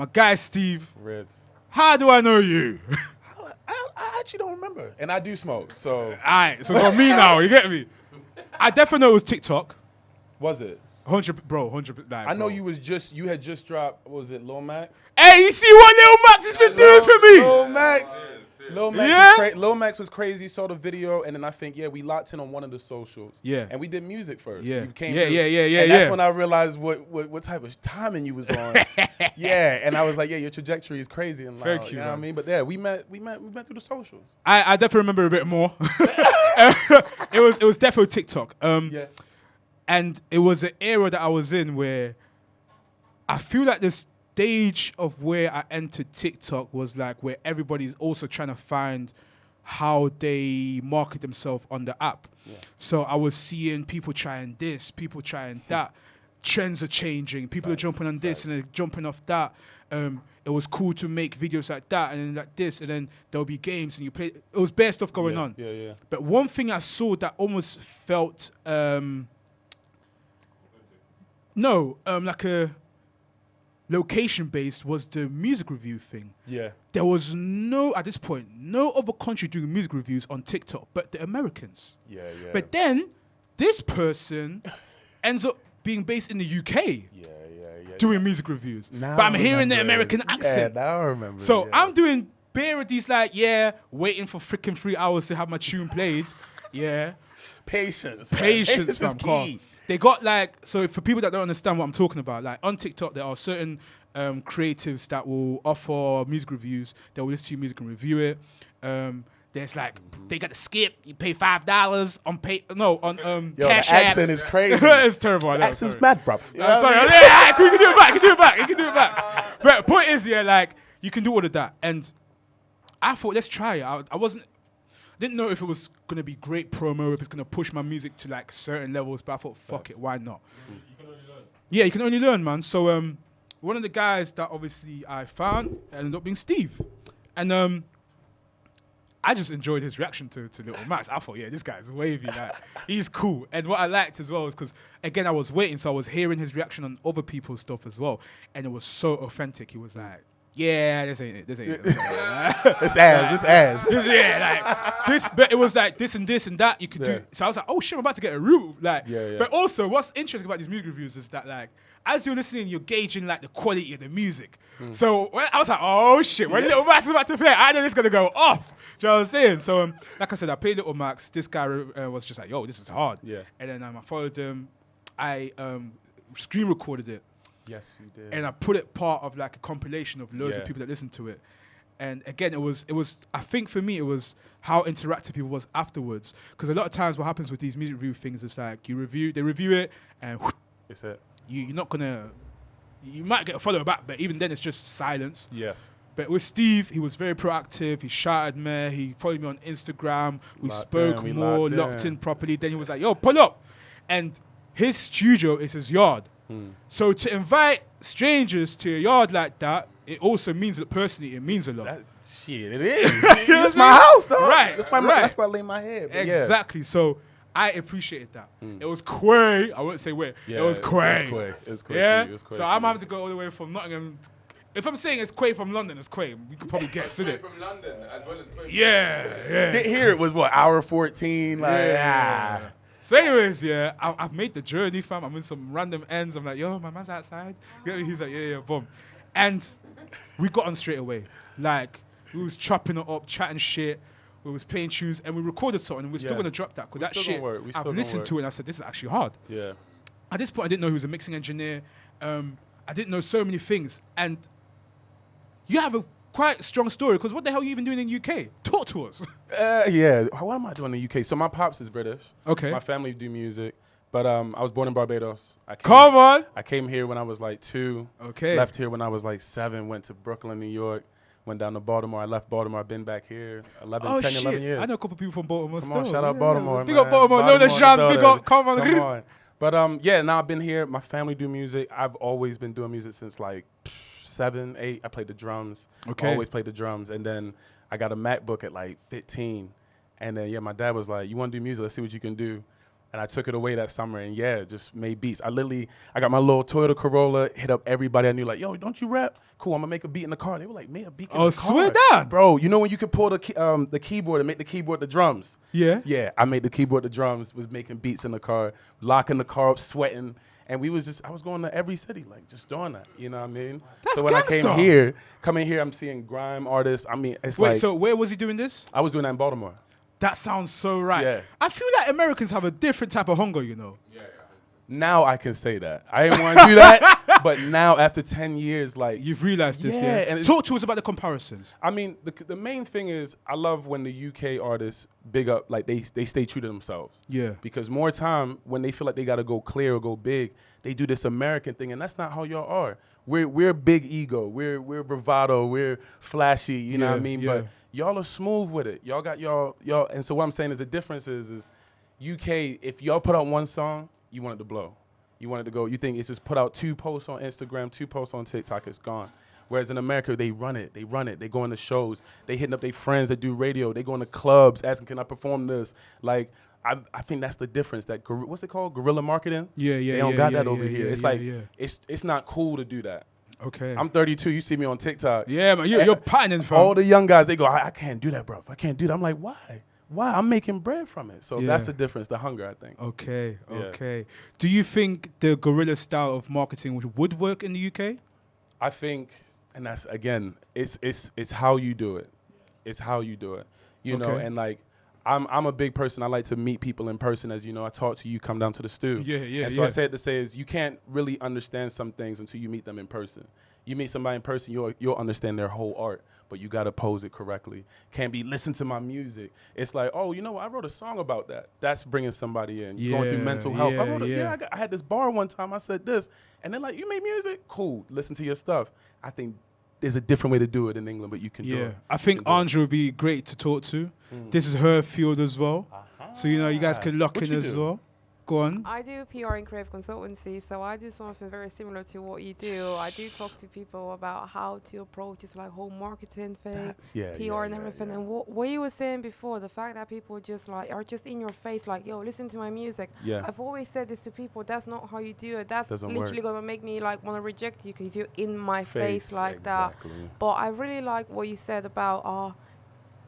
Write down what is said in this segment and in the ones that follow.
My guy Steve. Riddz. How do I know you? I actually don't remember, and I do smoke. So Alright, so it's on me now. You get me? I definitely know it was TikTok. was it? 100, bro. 100. Like, I know bro. you had just dropped. What was it, Lil Max? Hey, you see what Lil Max has been doing for me? Lil Max. Yeah. Lil Max was crazy. Saw the video, and then I think we locked in on one of the socials. Yeah. And we did music first. Yeah. You came Yeah, through. yeah. And that's when I realized what type of timing you was on. Yeah. And I was like, your trajectory is crazy and loud. Thank you, know what I man. mean? But yeah, we met through the socials. I definitely remember a bit more. It was definitely TikTok. Yeah. And it was an era that I was in where I feel like the stage of where I entered TikTok was like where everybody's also trying to find how they market themselves on the app. Yeah. So I was seeing people trying this, people trying that. Trends are changing. People are jumping on this and they're jumping off that. It was cool to make videos like that and then like this, and then there'll be games and you play. It was bare stuff going on. Yeah. But one thing I saw that almost felt like a location based was the music review thing. Yeah. There was at this point, no other country doing music reviews on TikTok but the Americans. Yeah. But then this person ends up being based in the UK doing music reviews. Now but I'm I hearing the remember. American accent. Yeah, now I remember. So I'm doing bare of these waiting for freaking 3 hours to have my tune played. Yeah. Patience, Patience, fam. is Carl. key. They got so for people that don't understand what I'm talking about, like on TikTok, there are certain creatives that will offer music reviews. They will listen to your music and review it. There's they got to skip. You pay $5 on Yo, Cash the App. accent is crazy. It's terrible. I know, Accent's sorry. mad, bro. Sorry. Yeah, you can do it back. You can do it back. But point is, you can do all of that. And I thought, let's try it. I didn't know if it was gonna be great promo, if it's gonna push my music to certain levels. But I thought, fuck it, why not? You can only learn. Yeah, you can only learn, man. So one of the guys that obviously I found ended up being Steve, and I just enjoyed his reaction to Little Max. I thought, this guy's wavy, he's cool. And what I liked as well is because again I was waiting, so I was hearing his reaction on other people's stuff as well, and it was so authentic. He was like, "Yeah, this ain't it. This This ass. But it was like this and that you could do." So I was like, "Oh shit, I'm about to get a root." Yeah. But also, what's interesting about these music reviews is that as you're listening, you're gauging the quality of the music. So I was like, "Oh shit!" When Little Max is about to play, I know it's gonna go off. Do you know what I'm saying? So like I said, I played Little Max. This guy was just like, "Yo, this is hard." Yeah. And then I followed him. I screen recorded it. Yes, you did. And I put it part of a compilation of loads of Yeah. people that listened to it. And again, it was. I think for me, it was how interactive it was afterwards. Because a lot of times, what happens with these music review things is they review it, and It's it. you're not gonna. You might get a follow back, but even then, it's just silence. Yes. But with Steve, he was very proactive. He shouted me. He followed me on Instagram. We Locked spoke in, we more, locked locked in. in properly. Then he was like, "Yo, pull up," and his studio is his yard. So to invite strangers to your yard like that, it also means that personally, it means a lot. Shit, it is. It's my house, though. Right, That's why I lay my head. But Exactly. So I appreciated that. It was quay. I won't say where. Yeah, it was quay. It was quay. Yeah. It was quay So I'm having to go all the way from Nottingham. If I'm saying it's quay from London, it's quay. We could probably guess it. From London as well as Yeah. Here it was hour 14. Yeah. So anyways, I've made the journey, fam. I'm in some random ends. I'm like, yo, my man's outside. He's like, yeah, boom. And we got on straight away. We was chopping it up, chatting shit. We was playing tunes, and we recorded something, and we're still going to drop that. Because that shit, I've listened to it, and I said, this is actually hard. Yeah. At this point, I didn't know he was a mixing engineer. I didn't know so many things. And you have a quite strong story, because what the hell are you even doing in the UK? Talk to us. Yeah. What am I doing in the UK? So my pops is British. Okay. My family do music. But I was born in Barbados. Come on. I came here when I was 2. Okay. Left here when I was 7. Went to Brooklyn, New York. Went down to Baltimore. I left Baltimore. I've been back here 11 years. I know a couple people from Baltimore Come still. on, shout out Baltimore, Big man. up Baltimore. No, the Jean. Big up. Come on. But now I've been here. My family do music. I've always been doing music since 7, 8. I played the drums. Okay. Always played the drums. And then I got a MacBook at 15. And then, my dad was like, you want to do music? Let's see what you can do. And I took it away that summer and just made beats. I got my little Toyota Corolla, hit up everybody I knew like, yo, don't you rap? Cool, I'm gonna make a beat in the car. They were like, make a beat in the car. Oh, swear down. Bro, you know when you could pull the keyboard and make the keyboard the drums? Yeah. Yeah, I made the keyboard the drums, was making beats in the car, locking the car up, sweating. And I was going to every city, like just doing that. You know what I mean? That's so when I came gangsta. coming here, I'm seeing grime artists. I mean, it's Wait, like, so where was he doing this? I was doing that in Baltimore. That sounds so right. Yeah. I feel like Americans have a different type of hunger, you know. Now I can say that. I didn't want to do that, but now after 10 years, like, You've realized this, yeah? and Talk to us about the comparisons. I mean, the main thing is I love when the UK artists big up, like they stay true to themselves. Yeah. Because more time when they feel like they got to go clear or go big, they do this American thing, and that's not how y'all are. We're big ego. We're bravado. We're flashy. You know what I mean? Yeah. But y'all are smooth with it. Y'all got y'all. And so what I'm saying is the difference is UK. If y'all put out one song, you want it to blow. You want it to go. You think it's just put out 2 posts on Instagram, 2 posts on TikTok, it's gone. Whereas in America, they run it. They go into shows. They hitting up their friends that do radio. They go into clubs asking, can I perform this? Like, I think that's the difference. That what's it called? Guerrilla marketing? Yeah. They don't got that over here. It's like, yeah. it's not cool to do that. Okay. I'm 32. You see me on TikTok. Yeah, man. You're patterning, fam. All the young guys, they go, I can't do that, bro. I can't do that. I'm like, why? Why? I'm making bread from it. So that's the difference, the hunger, I think. Okay. Yeah. Do you think the guerrilla style of marketing would work in the UK? I think, and that's, again, it's how you do it. It's how you do it. You know, and like, I'm a big person. I like to meet people in person. As you know, I talk to you, come down to the stew. Yeah. And so I said to say is you can't really understand some things until you meet them in person. You meet somebody in person, you'll understand their whole art, but you got to pose it correctly. Can't be listen to my music. It's like, oh, you know what? I wrote a song about that. That's bringing somebody in. You're going through mental health. I had this bar one time. I said this. And they're like, you make music? Cool. Listen to your stuff. I think there's a different way to do it in England, but you can do it. I think Andrea would be great to talk to. This is her field as well. So, you know, you guys can lock in as well. Go on. I do PR and creative consultancy, so I do something very similar to what you do. I do talk to people about how to approach this like whole marketing thing, PR and everything. And what you were saying before, the fact that people just like are just in your face, like, yo, listen to my music. Yeah. I've always said this to people. That's not how you do it. That's Doesn't literally work. gonna make me like want to reject you because you're in my face like that. But I really like what you said about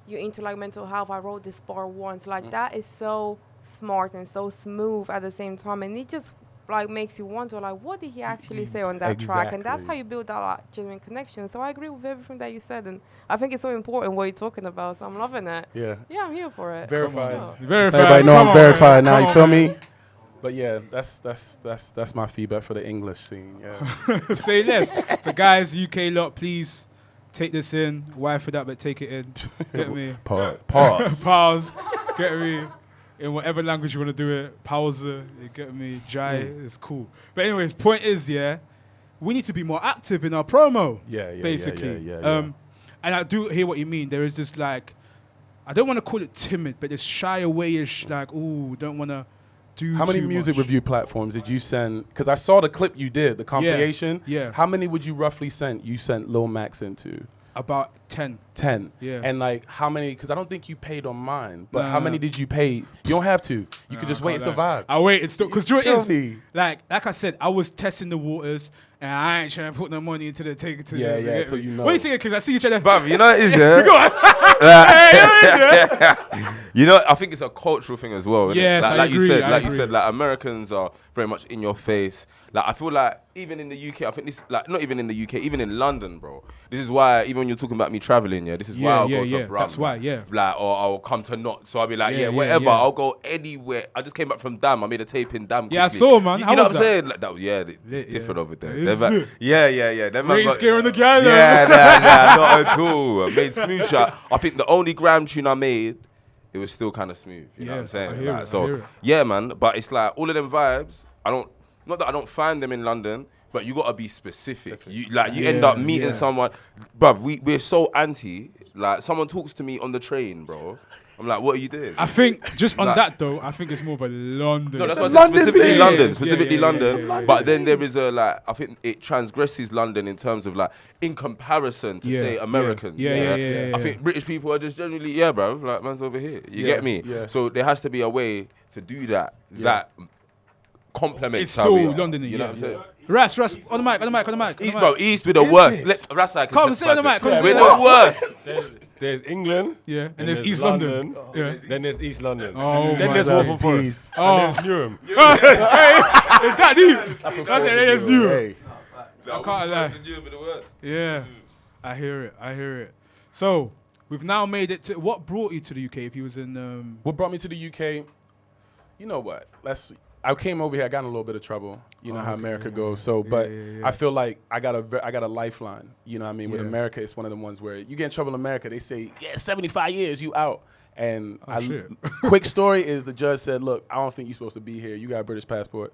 you're into like mental health. I wrote this bar once. Like that is so smart and so smooth at the same time, and it just like makes you wonder like what did he actually say on that track, and that's how you build that like, genuine connection. So I agree with everything that you said, and I think it's so important what you're talking about, so I'm loving it. Yeah, I'm here for it. verified. Sure. Verified. Everybody know Come I'm on, verified man. now, you Come feel on, me? man. But yeah, that's my feedback for the English scene. Yeah. Say less. So guys, UK lot, please take this in. Wife it up, but take it in. Get me? Pause. Pause. Get me? In whatever language you want to do it. Pause. You get me? Jai. It's cool. But anyways, point is, we need to be more active in our promo. Yeah, basically. yeah. And I do hear what you mean. There is this like, I don't want to call it timid, but this shy away-ish, like, ooh, don't want to do How many too music much. review platforms did you send? Because I saw the clip you did, the compilation. Yeah. How many would you roughly send? You sent Lil Max into? About 10. 10. Yeah. And like how many? Because I don't think you paid on mine. But Nah. how many did you pay? You don't have to. You could just wait and survive. I waited still because it feel is me? like I said, I was testing the waters and I ain't trying to put no money into the take it to Yeah, this, yeah, get so me? you know. What are you saying? Because I see each other. Bruv, you know what it is, yeah? Go on. You know, I think it's a cultural thing as well. Innit? Yes, I like agree, you said, I like you agree. said, like Americans are very much in your face. Like I feel like even in the UK, I think this, like not even in the UK, even in London, bro. This is why even when you're talking about me traveling, this is why I'll go to Brum. That's why, yeah. Like, or I'll come to Not. So I'll be like, Yeah, whatever. yeah. I'll go anywhere. I just came back from Dam. I made a tape in Dam. Yeah, I quickly. saw, man. You How know was what I'm that? saying? Like that, it's Lit, different yeah. over there. Is Them it? yeah. Them man Rain got- scaring the girl. Yeah, nah, not at all. I made smooth shot. I think the only gram tune I made, it was still kind of smooth. You know what I'm saying? I hear Like, it, I so hear it. yeah, man. But it's like all of them vibes. Not that I don't find them in London, but you gotta be specific. You end up meeting someone, bruv. We're so anti. Like someone talks to me on the train, bro. I'm like, what are you doing? I think just on Like- that though, I think it's more of a London. No, that's It's what I a said, London specifically thing. London, Yeah, specifically yeah, London. yeah. But then there is a like, I think it transgresses London in terms of like, in comparison to Yeah, say yeah. Americans. Yeah. I think British people are just generally, bro, like man's over here. You Yeah, get me? yeah. So there has to be a way to do that. That complements. It's how still we are. London, You know what I'm saying? Ras, on the mic. East, bro, East with the worst. That's like Come, say on the mic, come, say We're on the worst. There's England. Yeah, and then there's East London. Yeah. Then there's East London. Oh then my there's God. Waltham Forest. Oh. And there's Newham. Is that deep? That's it. It's new. Hey. I can't lie. Yeah, I hear it. So we've now made it to. What brought you to the UK? If you was in. What brought me to the UK? You know what? I came over here. I got in a little bit of trouble. You know how America goes. So, but I feel like I got a lifeline. You know what I mean? With Yeah. America, it's one of the ones where you get in trouble in America. They say, 75 years, you out. And shit. quick story is the judge said, look, I don't think you're supposed to be here. You got a British passport.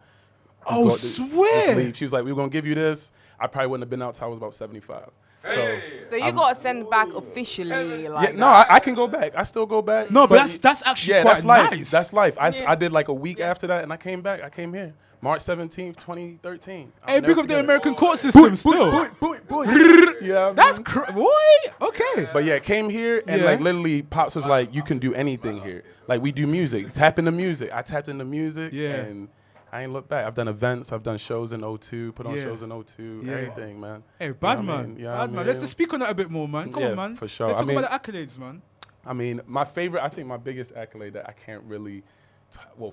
Oh, Just swear. leave. She was like, we're going to give you this. I probably wouldn't have been out till I was about 75. So you got sent back officially, like Yeah, no, I can go back. I still go back. No, but that's actually quite that's life. nice. That's life. Yeah. I did like a week after that, and I came back. I came here March 17th, 2013. I'll Hey, never big up the forget it. American court system still. Yeah, That's man. boy. Okay. But yeah, came here and Yeah. like literally, Pops was like, "You can do anything here. Like we do music. Tap into music." I tapped into music, Yeah. and I ain't looked back. I've done events. I've done shows in O2. Put on Yeah. shows in O2. Yeah. Everything, man. Hey, You bad know what I man. mean? Yeah, Bad man. Let's just speak on that a bit more, man. Come Yeah, on, man. for sure. Let's I talk mean- about the accolades, man. I mean, my favorite, I think my biggest accolade that I can't really,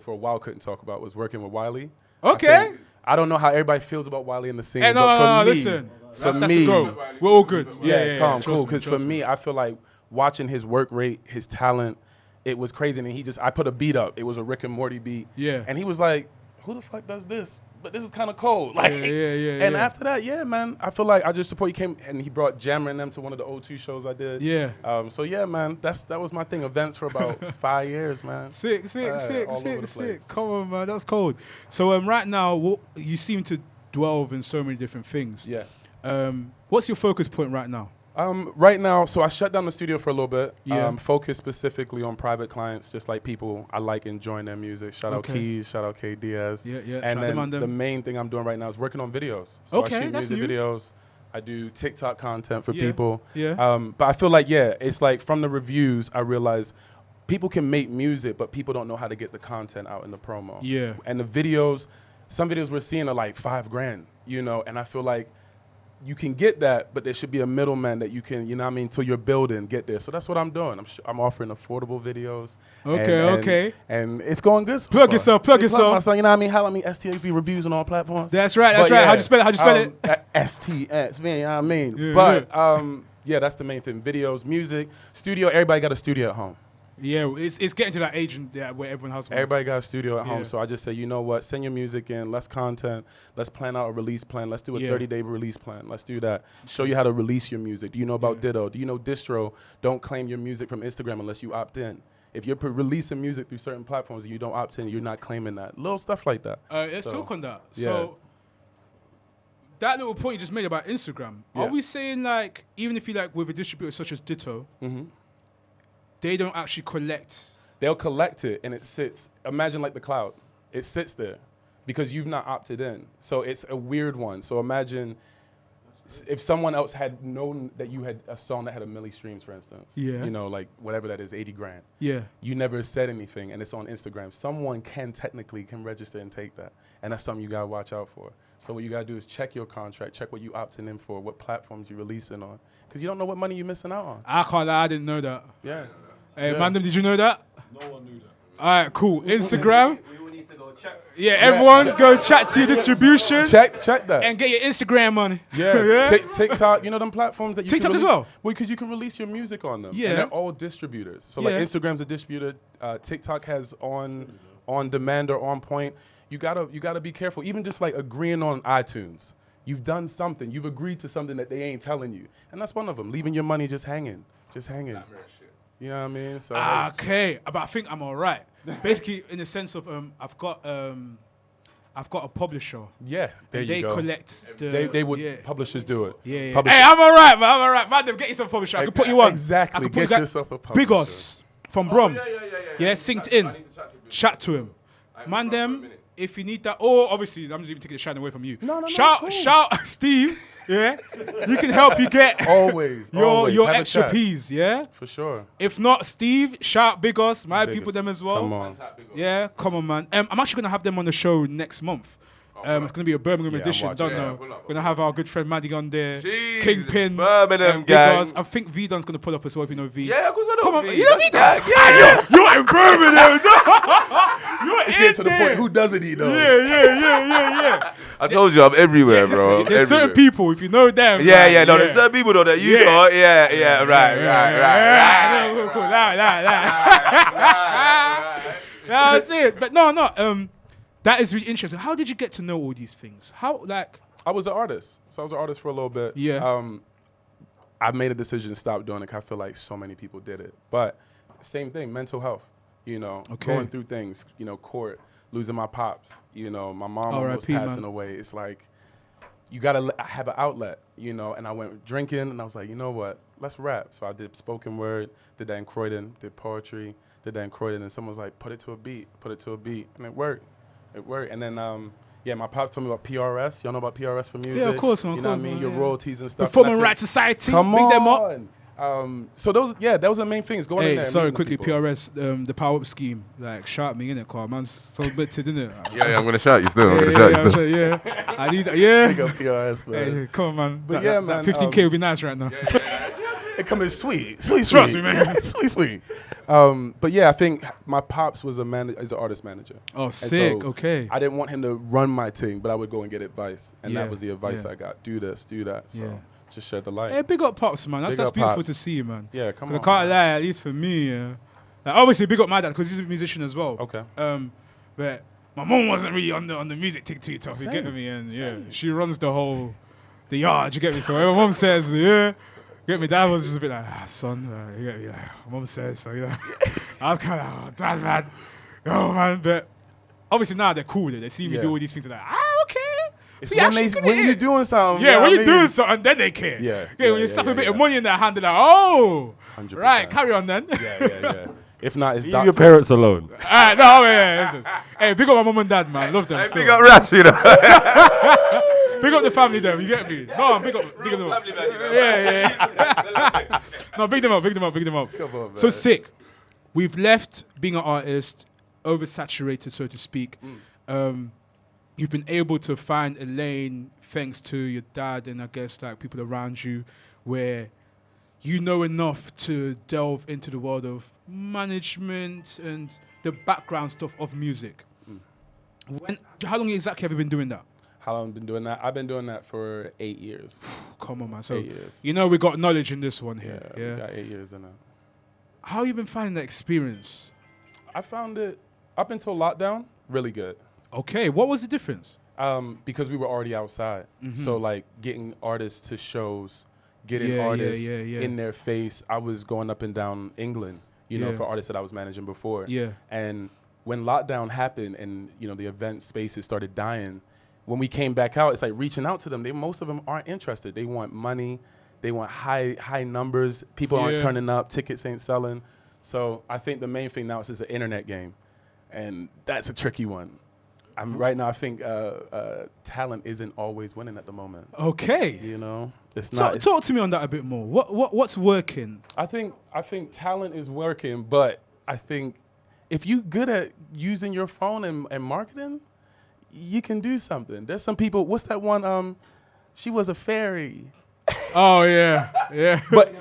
for a while couldn't talk about was working with Wiley. Okay. I don't know how everybody feels about Wiley in the scene. Hey, no, but for no, me, listen. For That's me, the go. We're all good. yeah, calm, trust cool. me, Because for trust me, I feel like watching his work rate, his talent, it was crazy. And I put a beat up. It was a Rick and Morty beat. Yeah. And he was like, who the fuck does this? But this is kind of cold. Like, yeah, And yeah. after that, yeah, man, I feel like I just support. He came and he brought Jammer and them to one of the O2 shows I did. Yeah. So yeah, man, that was my thing. Events for about 5 years, man. Sick. all over the place. Come on, man. That's cold. So right now, you seem to delve in so many different things. Yeah. What's your focus point right now? Right now, so I shut down the studio for a little bit. Yeah. Focus specifically on private clients, just like people I like enjoying their music. Shout out Okay. Keys, shout out K Diaz. Yeah. And Shout them then on them. the main thing I'm doing right now is working on videos. So Okay, I shoot that's music new. videos. I do TikTok content for Yeah, people. yeah. But I feel like, it's like from the reviews, I realized people can make music, but people don't know how to get the content out in the promo. Yeah. And the videos, some videos we're seeing are like $5,000, and I feel like you can get that, but there should be a middleman that you can, till you're building, get there. So that's what I'm doing. I'm offering affordable videos. Okay. And it's going good. So Plug far. yourself, plug Big yourself. myself, you know what I mean? Holla at me, STXV reviews on all platforms. That's right. But How'd you spell it? STXV, you know what I mean? Yeah, But that's the main thing. Videos, music, studio. Everybody got a studio at home. Yeah, it's getting to that age where everyone has one. Everybody got a studio at Yeah. home. So I just say, you know what? Send your music in. Let's content. Let's plan out a release plan. Let's do a Yeah. 30-day release plan. Let's do that. Show you how to release your music. Do you know about Yeah. Ditto? Do you know Distro? Don't claim your music from Instagram unless you opt in. If you're releasing music through certain platforms and you don't opt in, you're not claiming that. Little stuff like that. Let's So, talk on that. yeah. So that little point you just made about Instagram, are Yeah. we saying like even if you like with a distributor such as Ditto, they don't actually collect? They'll collect it and it sits. Imagine like the cloud. It sits there because you've not opted in. So it's a weird one. So imagine if someone else had known that you had a song that had 1 million streams, for instance. Yeah. Like whatever that is, 80 grand. Yeah. You never said anything and it's on Instagram. Someone can register and take that. And that's something you gotta watch out for. So what you gotta do is check your contract, check what you opting in for, what platforms you're releasing on. Because you don't know what money you're missing out on. I can't lie, I didn't know that. Yeah. Hey, Yeah. Mandem, did you know that? No one knew that. All right, cool. Instagram. We will need to go check. Yeah, everyone go chat to your distribution Check that. and get your Instagram money. Yeah, TikTok, them platforms that you TikTok can as well? Well, because you can release your music on them. Yeah. And they're all distributors. So like Yeah. Instagram's a distributor, TikTok has on demand or on point. You gotta be careful. Even just like agreeing on iTunes. You've done something. You've agreed to something that they ain't telling you. And that's one of them. Leaving your money just hanging. You know what I mean? So Okay, but I think I'm all right. Basically, in the sense of I've got a publisher. yeah, there And you they go. collect the. They would Yeah. publishers do it. Yeah, yeah. Publishers- Hey, I'm all right, man. I'm all right. Man, get yourself a publisher. I can put you on. Exactly. I can Get put yourself a publisher. Big Us from Brom. Yeah, synced I in. need to Chat to him. Man, them, if you need that, or obviously, I'm just even taking the shine away from you. No, Shout, it's cool. Steve. Yeah, he can help you get Always. your Have a extra chat. P's. Yeah. For sure. If not, Steve, shout Big Us, my Big people Us. them as well. Come on. Yeah, come on, man. I'm actually gonna have them on the show next month. It's gonna be a Birmingham Yeah, I'm edition. watching. Don't Yeah, know. pull up. We're gonna have our good friend Maddie on there. Jeez, Kingpin, Birmingham Big gang. Us. I think V Don's gonna pull up as well if you know V. Yeah, of course I know. Come on, V. you know That's V Don. gang. Yeah. You're in Birmingham. You're Let's in get to the there. point. Who doesn't eat those? Yeah. I told you I'm everywhere, bro. There's certain Everywhere. people, if you know them. Yeah, like, yeah, no, there's certain people though that you Yeah. know. Yeah, right. Cool. Yeah, that's it. But no. That is really interesting. How did you get to know all these things? How, like... I was an artist. So I was an artist for a little bit. Yeah. I made a decision to stop doing it 'cause I feel like so many people did it. But same thing, mental health, Okay. going through things, court, losing my pops, my mom was R.I.P., passing man. away. It's like, you got to have an outlet, and I went drinking and I was like, you know what, let's rap. So I did spoken word, did that in Croydon, did poetry, did that in Croydon, and someone was like, put it to a beat, and it worked. And then, my pops told me about PRS. Y'all know about PRS for music? Yeah, of course, man. You know what I mean? Your royalties and stuff. Performing And I Rights Society. Come Big on. them up. So those were the main things. Going in there. Hey, and sorry, meeting quickly, people. PRS, the power up scheme. Like, shout me in it, car. Man's so bitted, innit? Yeah, I'm gonna shout you still. I'm gonna Yeah, shout you still. yeah. I need that. Yeah. Big up PRS, man. Hey, come on, man. But That- yeah, that man, 15K would be nice right now. It come in sweet. Trust me, man. sweet. But yeah, I think my pops was is an artist manager. Oh, And sick. so Okay. I didn't want him to run my thing, but I would go and get advice, and Yeah, that was the advice yeah. I got. Do this, do that. So Yeah. just shed the light. Hey, big up Pops, man. That's Big up beautiful Pops. to see, man. Yeah, come 'Cause on. I can't man. lie, at least for me, yeah. Like, obviously, big up my dad because he's a musician as well. Okay. But my mom wasn't really on the music TikTok. You get Same, me? And yeah, same. she runs the yard. You get me? So whatever mom says, yeah. Get me? Dad was just a bit like, son, you get me? Like, mom says, so yeah. I was kind of, dad, man, man. But obviously now they're cool with it. They see me Yeah. do all these things. They're like, okay. It's See, when, actually good at when it. you're doing something. Yeah, you know when what you're I mean? doing something, then they care. Yeah, when yeah, you slap a yeah, bit of yeah. money in their hand, they're like, oh, 100%. right, carry on then. Yeah. If not, it's Leave your doctor. parents alone. Alright, no, yeah, listen. Hey, big up my mom and dad, man. Love them. Hey, still. big up Rash, you know. Big up the family, them. You get me? No, big up them up. Yeah. No, big them up. Come on, man. So sick. We've left being an artist, oversaturated, so to speak. You've been able to find a lane thanks to your dad and I guess like people around you where you know enough to delve into the world of management and the background stuff of music. How long exactly have you been doing that? How long have I been doing that? I've been doing that for 8 years. Come on, man. So 8 years. you know we got knowledge in this one here. We Yeah. got 8 years in it. How you been finding that experience? I found it up until lockdown really good. Okay, what was the difference? Because we were already outside. So like getting artists to shows, getting artists yeah. in their face. I was going up and down England, Yeah. for artists that I was managing before. Yeah. And when lockdown happened and, the event spaces started dying, when we came back out, it's like reaching out to them. Most of them aren't interested. They want money. They want high numbers. People aren't Yeah. turning up. Tickets ain't selling. So I think the main thing now is it's an internet game. And that's a tricky one. Right now, I think talent isn't always winning at the moment. Okay. It's not. Talk to me on that a bit more. What's working? I think talent is working, but I think if you're good at using your phone and marketing, you can do something. There's some people. What's that one? She was a fairy. Oh yeah. But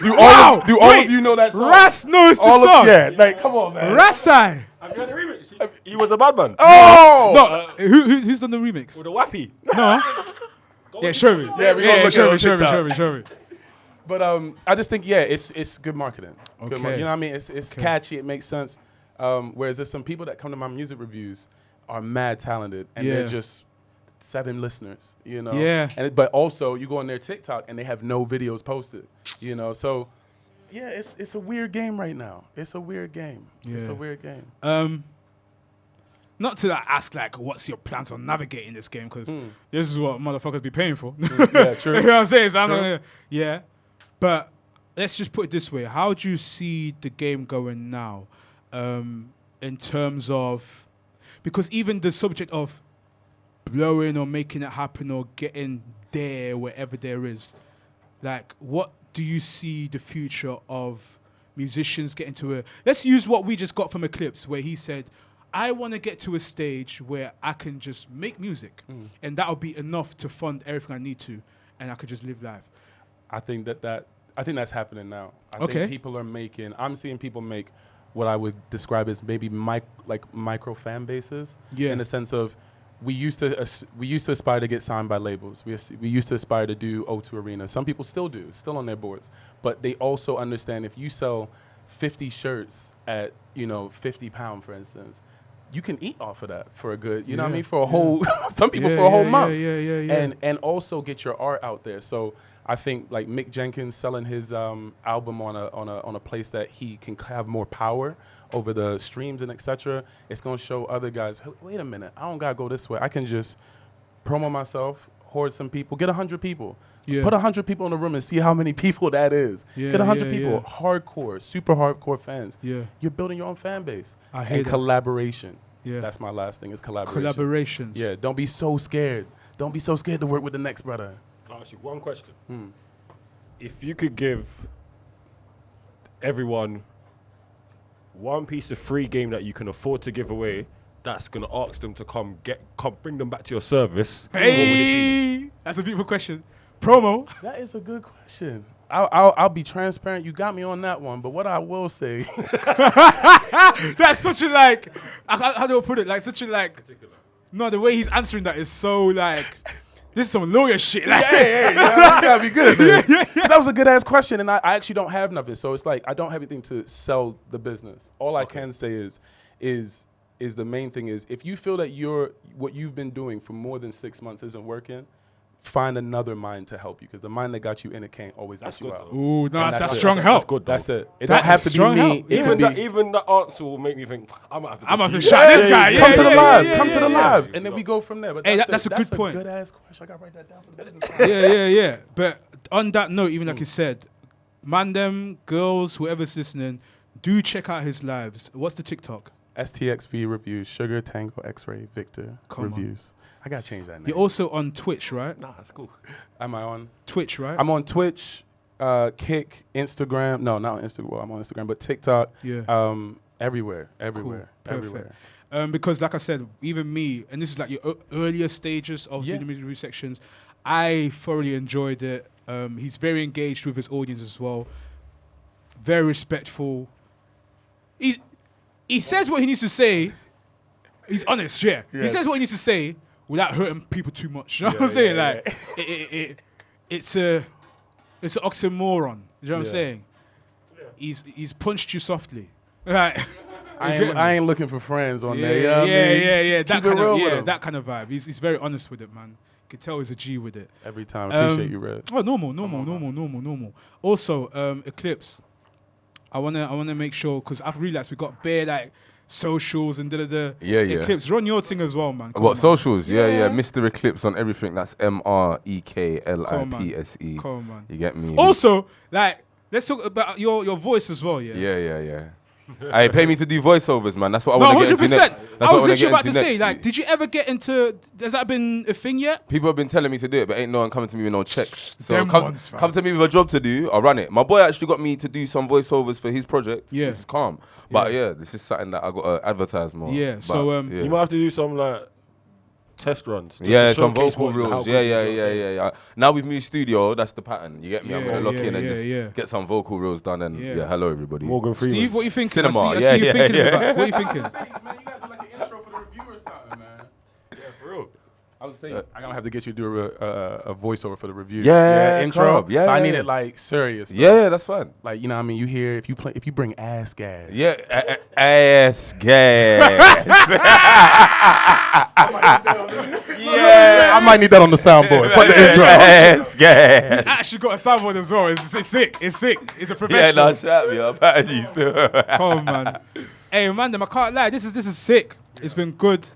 Wow, do all wait. of you know that song? Ras knows the All song. of, yeah, like come on, man. Rasai. Have you heard the remix? He was a bad man. Oh, No, who's done the remix? With a wappy. No. Yeah, show me. Yeah, we gonna look show at me, it show on me, TikTok. show me, show me. But I just think it's good marketing. Good Okay. you know what I mean? It's catchy. It makes sense. Whereas there's some people that come to my music reviews are mad talented and Yeah. they're just 7 listeners. Yeah. But also you go on their TikTok and they have no videos posted. So yeah, it's a weird game right now. It's a weird game. It's Yeah. a weird game. Not to ask like, what's your plans on navigating this game? Because this is what motherfuckers be paying for. Yeah, true. You know what I'm saying? So I'm not True. gonna, yeah. But let's just put it this way. How do you see the game going now in terms of... Because even the subject of blowing or making it happen or getting there wherever there is, like, what do you see the future of musicians getting to a... Let's use what we just got from Eclipse, where he said, I want to get to a stage where I can just make music, and that'll be enough to fund everything I need to, and I could just live life. I think that's happening now. I think people are making... I'm seeing people make what I would describe as maybe micro fan bases. Yeah. In the sense of, we used to aspire to get signed by labels. We used to aspire to do O2 Arena. Some people still do, still on their boards. But they also understand if you sell 50 shirts at, £50, for instance, you can eat off of that for a good, you know what I mean? For a whole, some people for a whole month. And also get your art out there. So I think like Mick Jenkins selling his album on a place that he can have more power over the streams and etc. It's gonna show other guys, hey, wait a minute, I don't gotta go this way. I can just promo myself, hoard some people, get 100 people. Put 100 people in the room and see how many people that is. Get 100 people, hardcore, super hardcore fans. You're building your own fan base. I hate collaboration. That's my last thing, is collaboration. Collaborations. Yeah, don't be so scared. Don't be so scared to work with the next brother. I'll ask you one question. If you could give everyone one piece of free game that you can afford to give away, that's going to ask them to come bring them back to your service. Hey, that's a beautiful question. Promo. That is a good question. I'll be transparent. You got me on that one. But what I will say, that's such a like. How do I put it? Like such a like. Particular. No, the way he's answering that is so like. This is some lawyer shit. Like, you gotta be good at this. That was a good ass question, and I actually don't have nothing. So it's like I don't have anything to sell the business. All I can say is the main thing is, if you feel that what you've been doing for more than 6 months isn't working, find another mind to help you, because the mind that got you in it can't always get you out. Ooh, no, that's strong help. That's good. That's it. It don't have to be me. Even the answer will make me think, I'm gonna have to shot this guy. Come to the live. Come to the live, and then we go from there. But hey, that's a good point. Good ass question. I gotta write that down for the business. Yeah. But on that note, even like you said, man, them girls, whoever's listening, do check out his lives. What's the TikTok? STXV reviews. Sugar Tango X-Ray Victor reviews. I gotta change that name. You're also on Twitch, right? Nah, that's cool. Am I on Twitch, right? I'm on Twitch, Kick, Instagram. No, not on Instagram. Well, I'm on Instagram, but TikTok. Yeah. Everywhere. Cool. Everywhere. Because like I said, even me, and this is like your earlier stages of doing the music review sections, I thoroughly enjoyed it. He's very engaged with his audience as well. Very respectful. He says what he needs to say. He's honest, yeah. He says what he needs to say without hurting people too much. You know what I'm saying? Like, it's an oxymoron. You know what I'm saying? Yeah. He's punched you softly. Right. I ain't looking for friends on there. Yeah. That kind of vibe. He's very honest with it, man. You can tell he's a G with it. Every time. Appreciate you, Red. Oh, normal. Also, Eclipse. I wanna make sure, because I've realized we got bare like socials and Eclipse. Run your thing as well, man. What socials? Yeah. Mr. Eclipse on everything. That's MREKLIPSE. Come on, man. You get me? Also, like, let's talk about your voice as well. Yeah. Hey, pay me to do voiceovers, man. That's what I want to get into next. I was literally about to say, like, did you ever get into? Has that been a thing yet? People have been telling me to do it, but ain't no one coming to me with no checks. So come to me with a job to do. I'll run it. My boy actually got me to do some voiceovers for his project. Yeah, which is calm. But this is something that I got to advertise more. Yeah. But, so you might have to do some like test runs. Some vocal reels. Yeah. Now we've moved studio. That's the pattern. You get me? I'm gonna lock in and just get some vocal reels done. And hello everybody. Morgan Freeman. Steve, what are you thinking? Cinema. I see you thinking about. What are you thinking? Man, you gotta do like an intro for the review or something, man. Yeah, for real. I was saying, I'm gonna have to get you to do a voiceover for the review. Intro. But I need it like serious. Stuff. Yeah, that's fine. Like, you know what I mean? You hear if you bring ass gas. Yeah, ass gas. I might need that on the soundboard. Put the intro. Ass gas. He's actually got a soundboard as well. It's sick. It's a professional. Yeah, shut me up. I'm Come on, man. Hey, man, I can't lie. This is sick. It's been good.